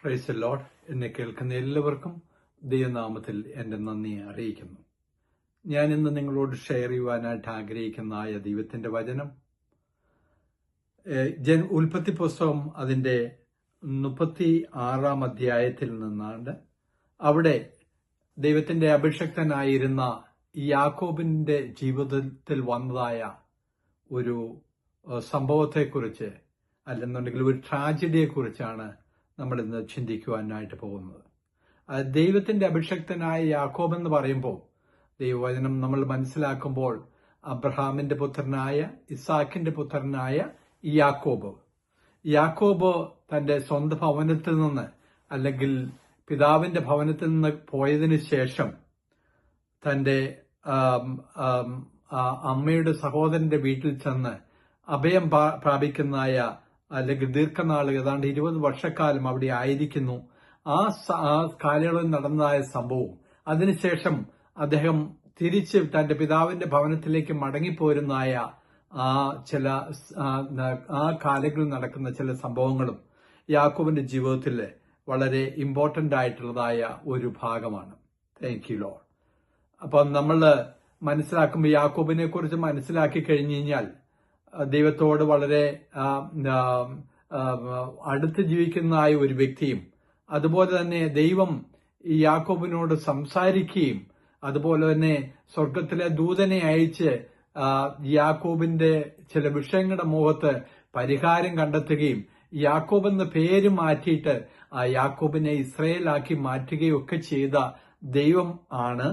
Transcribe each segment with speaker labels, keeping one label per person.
Speaker 1: Praise the Lord. എന്നെ കേൾക്കുന്ന എല്ലാവർക്കും ദൈവനാമത്തിൽ എൻ്റെ നന്ദി അറിയിക്കുന്നു. ഞാൻ ഇന്ന് നിങ്ങളോട് ഷെയർ ചെയ്യുവാനായിട്ട് ആഗ്രഹിക്കുന്ന ദൈവത്തിന്റെ വചനം ഉൽപ്പത്തി പുസ്തകം അതിൻ്റെ 36 അധ്യായത്തിൽ നിന്നാണ്. അവിടെ ദൈവത്തിന്റെ അഭിഷക്തനായിരുന്ന യാക്കോബിന്റെ ജീവിതത്തിൽ വന്നതായ ഒരു സംഭവത്തെക്കുറിച്ച്, അല്ലെന്നുണ്ടെങ്കിൽ ഒരു ട്രാജഡിയെക്കുറിച്ചാണ് നമ്മൾ ഇന്ന് ചിന്തിക്കുവാനായിട്ട് പോകുന്നത്. ദൈവത്തിന്റെ അഭിഷക്തനായ യാക്കോബ് എന്ന് പറയുമ്പോൾ ദൈവവചനം നമ്മൾ മനസ്സിലാക്കുമ്പോൾ അബ്രഹാമിന്റെ പുത്രനായ ഇസാക്കിന്റെ പുത്രനായ യാക്കോബ് തന്റെ സ്വന്തം ഭവനത്തിൽ നിന്ന്, അല്ലെങ്കിൽ പിതാവിന്റെ ഭവനത്തിൽ നിന്ന് പോയതിനു ശേഷം തന്റെ അമ്മയുടെ സഹോദരന്റെ വീട്ടിൽ ചെന്ന് അഭയം പ്രാപിക്കുന്നതായ, അല്ലെങ്കിൽ ദീർഘനാൾ ഏതാണ്ട് 20 വർഷക്കാലം അവിടെ ആയിരിക്കുന്നു. ആ കാലയളവിൽ നടന്നതായ സംഭവവും അതിനുശേഷം അദ്ദേഹം തിരിച്ച് തന്റെ പിതാവിന്റെ ഭവനത്തിലേക്ക് മടങ്ങിപ്പോരുന്നതായ ആ കാലങ്ങളിൽ നടക്കുന്ന ചില സംഭവങ്ങളും യാക്കോബിന്റെ ജീവിതത്തിൽ വളരെ ഇമ്പോർട്ടന്റ് ആയിട്ടുള്ളതായ ഒരു ഭാഗമാണ്. Thank you Lord. അപ്പം നമ്മൾ മനസ്സിലാക്കുമ്പോൾ യാക്കോബിനെ കുറിച്ച് മനസ്സിലാക്കി കഴിഞ്ഞു കഴിഞ്ഞാൽ ദൈവത്തോട് വളരെ അടുത്ത് ജീവിക്കുന്നതായ ഒരു വ്യക്തിയും, അതുപോലെ തന്നെ ദൈവം ഈ യാക്കോബിനോട് സംസാരിക്കുകയും, അതുപോലെ തന്നെ സ്വർഗത്തിലെ ദൂതനെ അയച്ച് യാക്കോബിന്റെ ചില വിഷയങ്ങളുടെ മുഖത്ത് പരിഹാരം കണ്ടെത്തുകയും യാക്കോബ് എന്ന പേര് മാറ്റിയിട്ട് ആ യാക്കോബിനെ ഇസ്രയേലാക്കി മാറ്റുകയും ഒക്കെ ചെയ്ത ദൈവം ആണ്.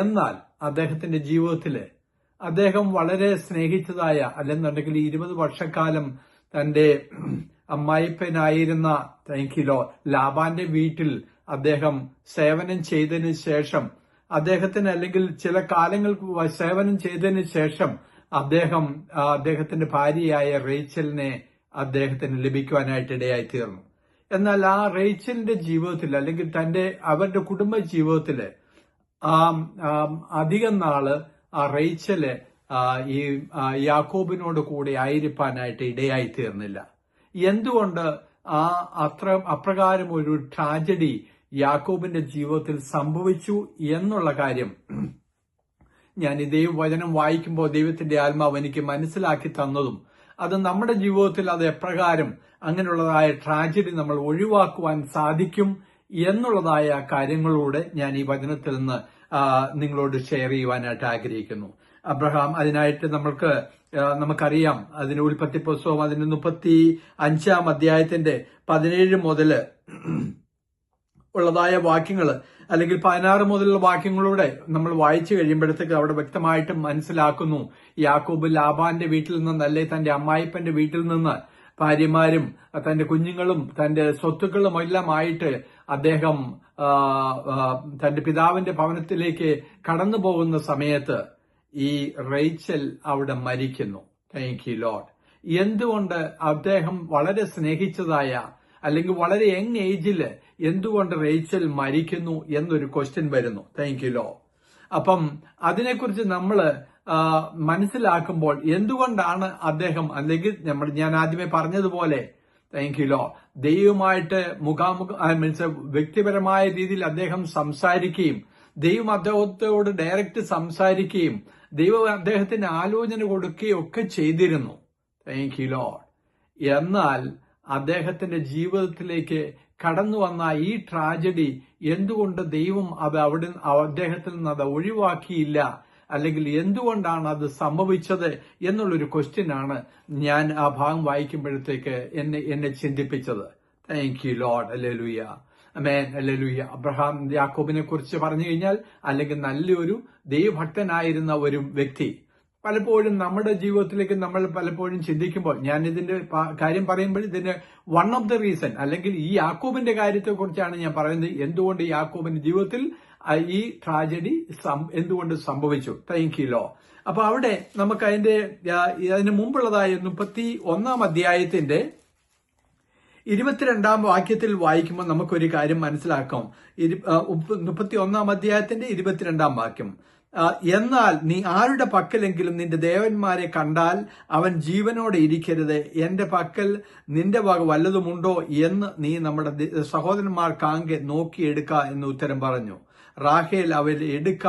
Speaker 1: എന്നാൽ അദ്ദേഹത്തിന്റെ ജീവിതത്തില് അദ്ദേഹം വളരെ സ്നേഹിച്ചതായ, അല്ലെന്നുണ്ടെങ്കിൽ 20 വർഷക്കാലം തന്റെ അമ്മായിപ്പനായിരുന്ന ലാബാന്റെ വീട്ടിൽ അദ്ദേഹം സേവനം ചെയ്തതിനു ശേഷം, അദ്ദേഹത്തിന് അല്ലെങ്കിൽ ചില കാലങ്ങൾ സേവനം ചെയ്തതിനു ശേഷം അദ്ദേഹത്തിന്റെ ഭാര്യയായ റേച്ചലിനെ അദ്ദേഹത്തിന് ലഭിക്കുവാനായിട്ട് ഇടയായി തീർന്നു. എന്നാൽ ആ റേച്ചലിന്റെ ജീവിതത്തിൽ, അല്ലെങ്കിൽ അവരുടെ കുടുംബ ജീവിതത്തില് അധികം നാള് ആ റേച്ചല് ഈ യാക്കോബിനോട് കൂടെ ആയിരിക്കാനായിട്ട് ഇടയായി തീർന്നില്ല. എന്തുകൊണ്ട് അപ്രകാരം ഒരു ട്രാജഡി യാക്കോബിന്റെ ജീവിതത്തിൽ സംഭവിച്ചു എന്നുള്ള കാര്യം ഞാൻ ഈ ദൈവവചനം വായിക്കുമ്പോൾ ദൈവത്തിന്റെ ആത്മാവ് എനിക്ക് മനസ്സിലാക്കി തന്നതും, അത് നമ്മുടെ ജീവിതത്തിൽ അത് എപ്രകാരം അങ്ങനെയുള്ളതായ ട്രാജഡി നമ്മൾ ഒഴിവാക്കുവാൻ സാധിക്കും എന്നുള്ളതായ കാര്യങ്ങളോട് ഞാൻ ഈ വചനത്തിൽ നിന്ന് നിങ്ങളോട് ഷെയർ ചെയ്യുവാനായിട്ട് ആഗ്രഹിക്കുന്നു. അബ്രഹാം അതിനായിട്ട് നമുക്കറിയാം, അതിന് ഉൽപ്പത്തി പുസ്തകം അതിന്റെ 35 അധ്യായത്തിന്റെ 17 മുതല് ഉള്ളതായ വാക്യങ്ങള്, അല്ലെങ്കിൽ 16 മുതലുള്ള വാക്യങ്ങളൂടെ നമ്മൾ വായിച്ചു കഴിയുമ്പോഴത്തേക്ക് അവിടെ വ്യക്തമായിട്ട് മനസ്സിലാക്കുന്നു, യാക്കോബ് ലാബാന്റെ വീട്ടിൽ നിന്ന്, അല്ലെ തന്റെ അമ്മായിപ്പന്റെ വീട്ടിൽ നിന്ന് ഭാര്യമാരും തന്റെ കുഞ്ഞുങ്ങളും തന്റെ സ്വത്തുക്കളും എല്ലാം ആയിട്ട് അദ്ദേഹം തന്റെ പിതാവിന്റെ ഭവനത്തിലേക്ക് കടന്നു പോകുന്ന സമയത്ത് ഈ റേച്ചൽ അവിടെ മരിക്കുന്നു. Thank you Lord. എന്തുകൊണ്ട് അദ്ദേഹം വളരെ സ്നേഹിച്ചതായ, അല്ലെങ്കിൽ വളരെ യങ് ഏജില് എന്തുകൊണ്ട് റേച്ചൽ മരിക്കുന്നു എന്നൊരു ക്വസ്റ്റ്യൻ വരുന്നു. Thank you Lord. അപ്പം അതിനെക്കുറിച്ച് നമ്മള് മനസ്സിലാക്കുമ്പോൾ എന്തുകൊണ്ടാണ് അദ്ദേഹം, അല്ലെങ്കിൽ ഞാൻ ആദ്യമേ പറഞ്ഞതുപോലെ താങ്ക് യു ലോർഡ്, ദൈവമായിട്ട് വ്യക്തിപരമായ രീതിയിൽ അദ്ദേഹം സംസാരിക്കുകയും ദൈവം അദ്ദേഹത്തോട് ഡയറക്റ്റ് സംസാരിക്കുകയും ദൈവം അദ്ദേഹത്തിന് ആലോചന കൊടുക്കുകയും ഒക്കെ ചെയ്തിരുന്നു. Thank you Lord. എന്നാൽ അദ്ദേഹത്തിന്റെ ജീവിതത്തിലേക്ക് കടന്നു വന്ന ഈ ട്രാജഡി എന്തുകൊണ്ട് ദൈവം അദ്ദേഹത്തിൽ നിന്ന് അത് ഒഴിവാക്കിയില്ല, അല്ലെങ്കിൽ എന്തുകൊണ്ടാണ് അത് സംഭവിച്ചത് എന്നുള്ളൊരു ക്വസ്റ്റ്യൻ ആണ് ഞാൻ ആ ഭാഗം വായിക്കുമ്പോഴത്തേക്ക് എന്നെ ചിന്തിപ്പിച്ചത്. Thank you lord. ഹല്ലേലൂയ. ആമേൻ. ഹല്ലേലൂയ. അബ്രഹാം യാക്കോബിനെ കുറിച്ച് പറഞ്ഞു കഴിഞ്ഞാൽ, അല്ലെങ്കിൽ നല്ലൊരു ദൈവഭക്തനായിരുന്ന ഒരു വ്യക്തി. പലപ്പോഴും നമ്മുടെ ജീവിതത്തിലേക്ക് നമ്മൾ പലപ്പോഴും ചിന്തിക്കുമ്പോൾ, ഞാൻ ഇതിന്റെ കാര്യം പറയുമ്പോൾ ഇതിന് വൺ ഓഫ് ദ റീസൺ, അല്ലെങ്കിൽ ഈ യാക്കോബിന്റെ കാര്യത്തെ കുറിച്ചാണ് ഞാൻ പറയുന്നത്, എന്തുകൊണ്ട് യാക്കോബിന്റെ ജീവിതത്തിൽ ഈ ട്രാജഡി എന്തുകൊണ്ട് സംഭവിച്ചു. Thank you Lord. അപ്പൊ അവിടെ നമുക്ക് അതിന് മുമ്പുള്ളതായ 31 അധ്യായത്തിന്റെ 22 വാക്യത്തിൽ വായിക്കുമ്പോൾ നമുക്കൊരു കാര്യം മനസ്സിലാക്കാം. 31 അധ്യായത്തിന്റെ 22 വാക്യം, എന്നാൽ നീ ആരുടെ പക്കലെങ്കിലും നിന്റെ ദേവന്മാരെ കണ്ടാൽ അവൻ ജീവനോടെ ഇരിക്കരുത്. എന്റെ പക്കൽ നിന്റെ വക വല്ലതുമുണ്ടോ എന്ന് നീ നമ്മുടെ സഹോദരന്മാർക്കാകെ നോക്കിയെടുക്ക എന്ന് ഉത്തരം പറഞ്ഞു. റാഹേൽ അവ എടുക്ക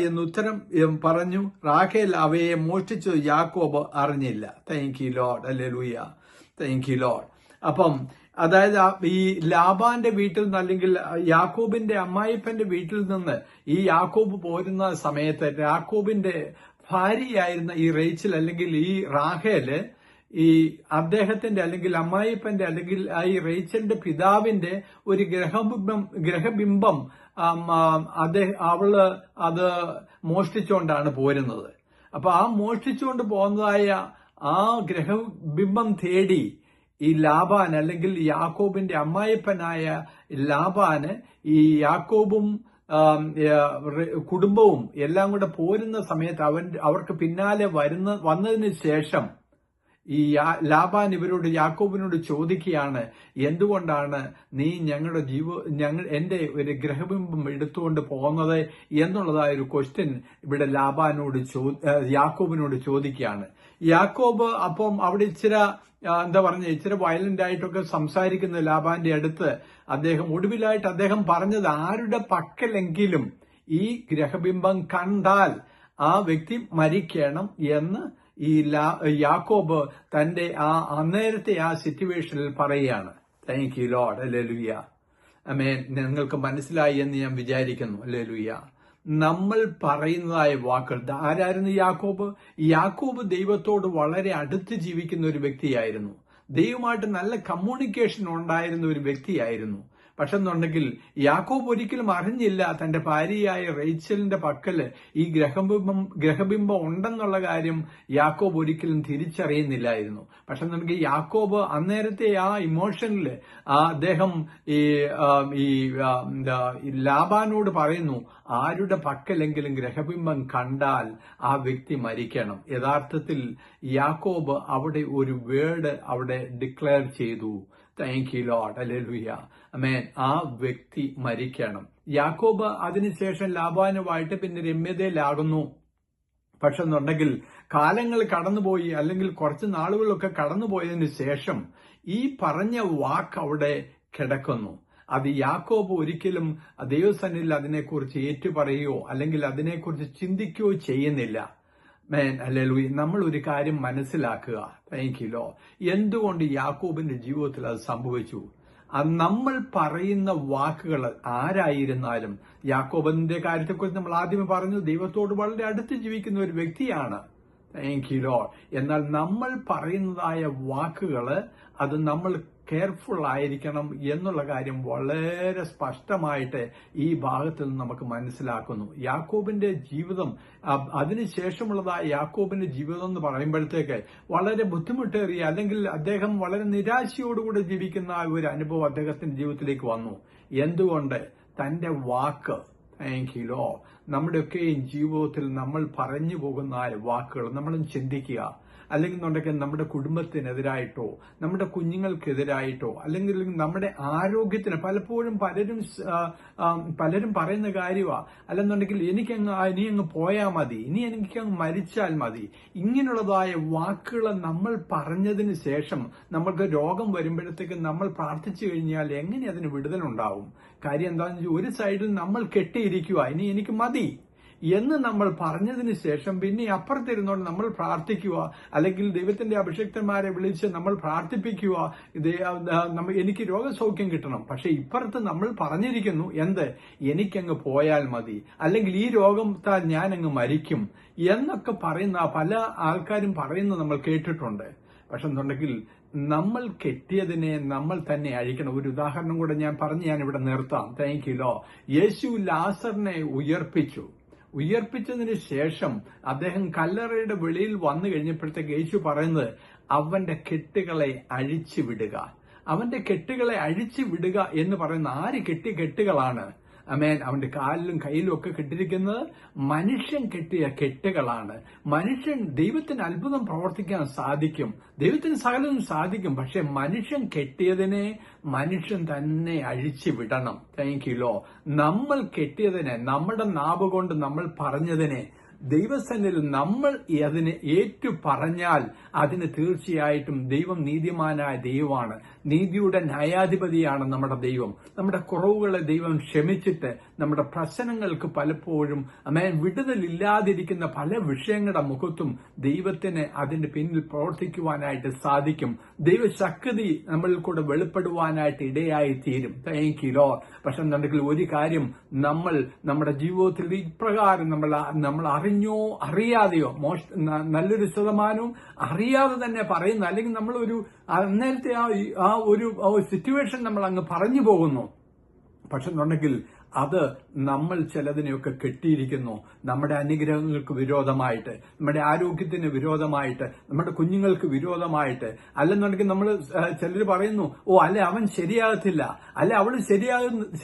Speaker 1: എന്ന് ഉത്തരം പറഞ്ഞു. റാഹേൽ അവയെ മോഷ്ടിച്ചത് യാക്കോബ് അറിഞ്ഞില്ല. Thank you lord. Hallelujah. Thank you Lord. അപ്പം അതായത് ഈ ലാബാന്റെ വീട്ടിൽ നിന്ന്, അല്ലെങ്കിൽ യാക്കോബിന്റെ അമ്മായിപ്പന്റെ വീട്ടിൽ നിന്ന് ഈ യാക്കോബ് പോരുന്ന സമയത്ത് യാക്കോബിന്റെ ഭാര്യയായിരുന്ന ഈ റേച്ചൽ, അല്ലെങ്കിൽ ഈ റാഹേല്, ഈ അദ്ദേഹത്തിന്റെ അല്ലെങ്കിൽ അമ്മായിപ്പന്റെ അല്ലെങ്കിൽ ഈ റേച്ചലിന്റെ പിതാവിന്റെ ഒരു ഗ്രഹബിംബം അവള് അത് മോഷ്ടിച്ചുകൊണ്ടാണ് പോരുന്നത്. അപ്പൊ ആ മോഷ്ടിച്ചുകൊണ്ട് പോകുന്നതായ ആ ഗ്രഹബിംബം തേടി ഈ ലാബാൻ, അല്ലെങ്കിൽ യാക്കോബിന്റെ അമ്മായിപ്പനായ ലാബാന് ഈ യാക്കോബും കുടുംബവും എല്ലാം കൂടെ പോരുന്ന സമയത്ത് അവർക്ക് പിന്നാലെ വന്നതിന് ശേഷം ഈ ലാബാൻ യാക്കോബിനോട് ചോദിക്കുകയാണ്, എന്തുകൊണ്ടാണ് നീ എന്റെ ഒരു ഗ്രഹബിംബം എടുത്തുകൊണ്ട് പോകുന്നത് എന്നുള്ളതായ ഒരു ക്വസ്റ്റ്യൻ ഇവിടെ യാക്കോബിനോട് ചോദിക്കുകയാണ്. യാക്കോബ് അപ്പം അവിടെ ഇച്ചിരി വയലന്റ് ആയിട്ടൊക്കെ സംസാരിക്കുന്ന ലാബാന്റെ അടുത്ത് ഒടുവിലായിട്ട് അദ്ദേഹം പറഞ്ഞത്, ആരുടെ പക്കലെങ്കിലും ഈ ഗ്രഹബിംബം കണ്ടാൽ ആ വ്യക്തി മരിക്കണം എന്ന് ഈ യാക്കോബ് തന്റെ അന്നേരത്തെ ആ സിറ്റുവേഷനിൽ പറയുകയാണ്. Thank you lord. ഹല്ലേലൂയ. ആമേൻ. നിങ്ങൾക്ക് മനസ്സിലായി എന്ന് ഞാൻ വിചാരിക്കുന്നു. ഹല്ലേലൂയ. നമ്മൾ പറയുന്നതായ വാക്കുകൾ, ആരായിരുന്നു യാക്കോബ് ദൈവത്തോട് വളരെ അടുത്ത് ജീവിക്കുന്ന ഒരു വ്യക്തിയായിരുന്നു. ദൈവമായിട്ട് നല്ല കമ്മ്യൂണിക്കേഷൻ ഉണ്ടായിരുന്ന ഒരു വ്യക്തിയായിരുന്നു. പക്ഷെ എന്നുണ്ടെങ്കിൽ യാക്കോബ് ഒരിക്കലും അറിഞ്ഞില്ല തന്റെ ഭാര്യയായ റേച്ചലിന്റെ പക്കല് ഈ ഗ്രഹബിംബം ഉണ്ടെന്നുള്ള കാര്യം യാക്കോബ് ഒരിക്കലും തിരിച്ചറിയുന്നില്ലായിരുന്നു. പക്ഷെ എന്നുണ്ടെങ്കിൽ യാക്കോബ് അന്നേരത്തെ ആ ഇമോഷനില് അദ്ദേഹം ഈ ലാബാനോട് പറയുന്നു, ആരുടെ പക്കലെങ്കിലും ഗ്രഹബിംബം കണ്ടാൽ ആ വ്യക്തി മരിക്കണം. യഥാർത്ഥത്തിൽ യാക്കോബ് അവിടെ ഒരു വേർഡ് അവിടെ ഡിക്ലെയർ ചെയ്തു. Thank you lord. ഹല്ലേലൂയ. ആമേൻ. ആ വ്യക്തി മരിക്കണം. യാക്കോബ് അതിനുശേഷം ലാബാനുമായിട്ട് പിന്നെ രമ്യതയിലാകുന്നു. പക്ഷെ എന്നുണ്ടെങ്കിൽ കാലങ്ങൾ കടന്നുപോയി, അല്ലെങ്കിൽ കുറച്ച് നാളുകളൊക്കെ കടന്നുപോയതിനു ശേഷം ഈ പറഞ്ഞ വാക്ക് അവിടെ കിടക്കുന്നു. അത് യാക്കോബ് ഒരിക്കലും ദൈവസന്നിധിയിൽ അതിനെക്കുറിച്ച് ഏറ്റുപറയുകയോ അല്ലെങ്കിൽ അതിനെക്കുറിച്ച് ചിന്തിക്കുകയോ ചെയ്യുന്നില്ല. ഹല്ലേലൂയ. നമ്മൾ ഒരു കാര്യം മനസ്സിലാക്കുക. Thank you Lord. എന്തുകൊണ്ട് യാക്കോബിന്റെ ജീവിതത്തിൽ അത് സംഭവിച്ചു? നമ്മൾ പറയുന്ന വാക്കുകൾ ആരായിരുന്നാലും, യാക്കോബിന്റെ കാര്യത്തെക്കുറിച്ച് നമ്മൾ ആദ്യമേ പറഞ്ഞു, ദൈവത്തോട് വളരെ അടുത്ത് ജീവിക്കുന്ന ഒരു വ്യക്തിയാണ്. Thank you Lord. എന്നാൽ നമ്മൾ പറയുന്നതായ വാക്കുകൾ അത് നമ്മൾ കെയർഫുൾ ആയിരിക്കണം എന്നുള്ള കാര്യം വളരെ സ്പഷ്ടമായിട്ട് ഈ ഭാഗത്ത് നിന്ന് നമുക്ക് മനസ്സിലാക്കുന്നു. യാക്കോബിന്റെ ജീവിതം, അതിനുശേഷമുള്ളതായ യാക്കോബിന്റെ ജീവിതം എന്ന് പറയുമ്പോഴത്തേക്ക് വളരെ ബുദ്ധിമുട്ടേറിയ, അല്ലെങ്കിൽ അദ്ദേഹം വളരെ നിരാശയോടുകൂടെ ജീവിക്കുന്ന ഒരു അനുഭവം അദ്ദേഹത്തിന്റെ ജീവിതത്തിലേക്ക് വന്നു. എന്തുകൊണ്ട്? തന്റെ വാക്ക്. Thank you lord. നമ്മുടെയൊക്കെയും ജീവിതത്തിൽ നമ്മൾ പറഞ്ഞു പോകുന്ന വാക്കുകൾ നമ്മളും ചിന്തിക്കുക. അല്ലെങ്കിൽ നമ്മുടെ കുടുംബത്തിനെതിരായിട്ടോ നമ്മുടെ കുഞ്ഞുങ്ങൾക്കെതിരായിട്ടോ അല്ലെങ്കിൽ നമ്മുടെ ആരോഗ്യത്തിന് പലരും പറയുന്ന കാര്യമാ, അല്ലെന്നുണ്ടെങ്കിൽ ഇനി അങ്ങ് പോയാൽ മതി, ഇനി എനിക്കങ്ങ് മരിച്ചാൽ മതി, ഇങ്ങനെയുള്ളതായ വാക്കുകൾ നമ്മൾ പറഞ്ഞതിന് ശേഷം നമ്മൾക്ക് രോഗം വരുമ്പോഴത്തേക്ക് നമ്മൾ പ്രാർത്ഥിച്ചു കഴിഞ്ഞാൽ എങ്ങനെ അതിന് വിടുതലുണ്ടാവും? കാര്യം എന്താണെന്ന് വെച്ചാൽ, ഒരു സൈഡിൽ നമ്മൾ കെട്ടിയിരിക്കുക, ഇനി എനിക്ക് മതി എന്ന് നമ്മൾ പറഞ്ഞതിന് ശേഷം പിന്നെ അപ്പുറത്തിരുന്നോണ്ട് നമ്മൾ പ്രാർത്ഥിക്കുക, അല്ലെങ്കിൽ ദൈവത്തിന്റെ അഭിഷിക്തന്മാരെ വിളിച്ച് നമ്മൾ പ്രാർത്ഥിപ്പിക്കുക, എനിക്ക് രോഗസൗഖ്യം കിട്ടണം. പക്ഷെ ഇപ്പുറത്ത് നമ്മൾ പറഞ്ഞിരിക്കുന്നു, എനിക്കങ്ങ് പോയാൽ മതി, അല്ലെങ്കിൽ ഈ രോഗത്താൽ ഞാൻ അങ്ങ് മരിക്കും എന്നൊക്കെ പറയുന്ന പല ആൾക്കാരും പറയുന്നത് നമ്മൾ കേട്ടിട്ടുണ്ട്. പക്ഷെ എന്നുണ്ടെങ്കിൽ നമ്മൾ കെട്ടിയതിനെ നമ്മൾ തന്നെ അഴിക്കണം. ഒരു ഉദാഹരണം കൂടെ ഞാൻ ഇവിടെ നിർത്താം. Thank you Lord. യേശു ലാസറിനെ ഉയർപ്പിച്ചതിന് ശേഷം അദ്ദേഹം കല്ലറയുടെ വെളിയിൽ വന്നു കഴിഞ്ഞപ്പോഴത്തേക്ക് യേശു പറയുന്നത്, അവന്റെ കെട്ടുകളെ അഴിച്ചു വിടുക. അവന്റെ കെട്ടുകളെ അഴിച്ചു വിടുക എന്ന് പറയുന്ന കെട്ടുകളാണ്? അവന്റെ കാലിലും കയ്യിലും ഒക്കെ കെട്ടിരിക്കുന്നത് മനുഷ്യൻ കെട്ടിയ കെട്ടുകളാണ്. ദൈവത്തിന് അത്ഭുതം പ്രവർത്തിക്കാൻ സാധിക്കും, ദൈവത്തിന് സകലതും സാധിക്കും. പക്ഷെ മനുഷ്യൻ കെട്ടിയതിനെ മനുഷ്യൻ തന്നെ അഴിച്ചു വിടണം. Thank you Lord. നമ്മൾ കെട്ടിയതിനെ, നമ്മുടെ നാവ് കൊണ്ട് നമ്മൾ പറഞ്ഞതിനെ ദൈവസന്നിധിയിൽ നമ്മൾ അതിനെ ഏറ്റു പറഞ്ഞാൽ അതിന് തീർച്ചയായിട്ടും ദൈവം നീതിമാനായ ദൈവമാണ്, നീതിയുടെ ന്യായാധിപതിയാണ് നമ്മുടെ ദൈവം. നമ്മുടെ കുറവുകളെ ദൈവം ക്ഷമിച്ചിട്ട് നമ്മുടെ പ്രശ്നങ്ങൾക്ക് പലപ്പോഴും വിടുതലില്ലാതിരിക്കുന്ന പല വിഷയങ്ങളുടെ മുഖത്തും ദൈവത്തിന് അതിന്റെ പിന്നിൽ പ്രവർത്തിക്കുവാനായിട്ട് സാധിക്കും. ദൈവശക്തി നമ്മളിൽ കൂടെ വെളിപ്പെടുവാനായിട്ട് ഇടയായി തീരും. Thank you Lord. പക്ഷെ എന്നുണ്ടെങ്കിൽ ഒരു കാര്യം, നമ്മൾ നമ്മുടെ ജീവിതത്തിൽ ഇപ്രകാരം നമ്മൾ അറിഞ്ഞോ അറിയാതെയോ നല്ലൊരു ശതമാനവും അറിയാതെ തന്നെ പറയുന്നു, അല്ലെങ്കിൽ നമ്മളൊരു നേരത്തെ ആ ഒരു സിറ്റുവേഷൻ നമ്മൾ അങ്ങ് പറഞ്ഞു പോകുന്നു. പക്ഷെ എന്നുണ്ടെങ്കിൽ അത് നമ്മൾ ചിലതിനെയൊക്കെ കെട്ടിയിരിക്കുന്നു. നമ്മുടെ അനുഗ്രഹങ്ങൾക്ക് വിരോധമായിട്ട്, നമ്മുടെ ആരോഗ്യത്തിന് വിരോധമായിട്ട്, നമ്മുടെ കുഞ്ഞുങ്ങൾക്ക് വിരോധമായിട്ട്. അല്ലെന്നുണ്ടെങ്കിൽ നമ്മൾ ചിലർ പറയുന്നു, അല്ലെ അവൻ ശരിയാകത്തില്ല, അല്ലെ അവൾ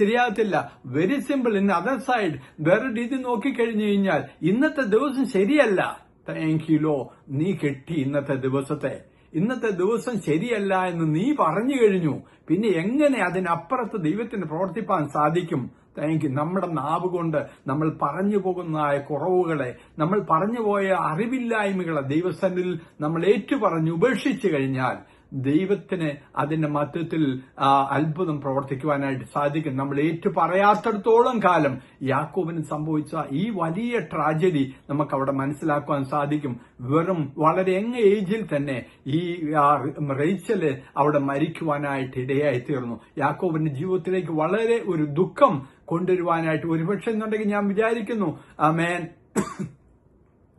Speaker 1: ശരിയാകത്തില്ല. Very simple. In other side വേറെ രീതി നോക്കിക്കഴിഞ്ഞു കഴിഞ്ഞാൽ ഇന്നത്തെ ദിവസം ശരിയല്ല. Thank you lord. നീ കെട്ടി ഇന്നത്തെ ദിവസം ശരിയല്ല എന്ന് നീ പറഞ്ഞു കഴിഞ്ഞു. പിന്നെ എങ്ങനെ അതിനപ്പുറത്ത് ദൈവത്തിന് പ്രവർത്തിപ്പാൻ സാധിക്കും? Thank you. നമ്മുടെ നാവ് കൊണ്ട് നമ്മൾ പറഞ്ഞു പോകുന്നതായ കുറവുകളെ, നമ്മൾ പറഞ്ഞുപോയ അറിവില്ലായ്മകളെ ദൈവസന്നിധിയിൽ നമ്മൾ ഏറ്റുപറഞ്ഞ് ഉപേക്ഷിച്ചു കഴിഞ്ഞാൽ ദൈവത്തിന് അതിന്റെ മധ്യത്തിൽ അത്ഭുതം പ്രവർത്തിക്കുവാനായിട്ട് സാധിക്കും. നമ്മൾ ഏറ്റുപറയാത്തിടത്തോളം കാലം യാക്കോബിന് സംഭവിച്ച ഈ വലിയ ട്രാജഡി നമുക്ക് അവിടെ മനസ്സിലാക്കുവാൻ സാധിക്കും. വളരെ യങ് ഏജിൽ തന്നെ ഈ റേച്ചല് അവിടെ മരിക്കുവാനായിട്ട് ഇടയായി തീർന്നു. യാക്കോബിന്റെ ജീവിതത്തിലേക്ക് വളരെ ഒരു ദുഃഖം കൊണ്ടുവരുവാനായിട്ട് ഒരുപക്ഷെ എന്നുണ്ടെങ്കിൽ ഞാൻ വിചാരിക്കുന്നു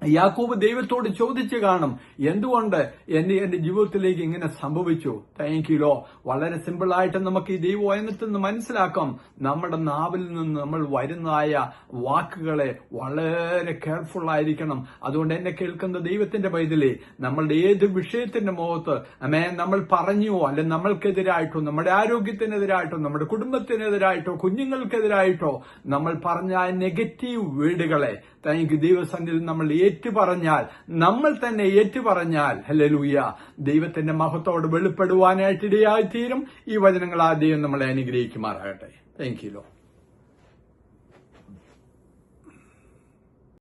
Speaker 1: യാക്കോബ് ദൈവത്തോട് ചോദിച്ചു കാണും, എന്തുകൊണ്ട് എന്റെ ജീവിതത്തിലേക്ക് ഇങ്ങനെ സംഭവിച്ചു? Thank you Lord. വളരെ സിമ്പിളായിട്ട് നമുക്ക് ഈ ദൈവവചനത്തിൽ നിന്ന് മനസ്സിലാക്കാം. നമ്മുടെ നാവിൽ നിന്ന് നമ്മൾ വരുന്നതായ വാക്കുകളെ വളരെ കെയർഫുൾ ആയിരിക്കണം. അതുകൊണ്ട് എന്നെ കേൾക്കുന്ന ദൈവത്തിന്റെ പൈതലേ, നമ്മളുടെ ഏത് വിഷയത്തിന്റെ മുഖത്ത് നമ്മൾ പറഞ്ഞോ, അല്ലെ നമ്മൾക്കെതിരായിട്ടോ, നമ്മുടെ ആരോഗ്യത്തിനെതിരായിട്ടോ, നമ്മുടെ കുടുംബത്തിനെതിരായിട്ടോ, കുഞ്ഞുങ്ങൾക്കെതിരായിട്ടോ നമ്മൾ പറഞ്ഞ നെഗറ്റീവ് വേർഡുകളെ ദൈവസന്നിധിയിൽ നമ്മൾ ഏറ്റുപറഞ്ഞാൽ, നമ്മൾ തന്നെ ഏറ്റുപറഞ്ഞാൽ, ഹല്ലേലൂയ, ദൈവത്തിന്റെ മഹത്വത്തോട് വെളിപ്പെടുവാനായിട്ട് ഇടയായിത്തീരും. ഈ വചനങ്ങൾ ആദ്യം നമ്മളെ അനുഗ്രഹിക്കുമാറാകട്ടെ. Thank you law.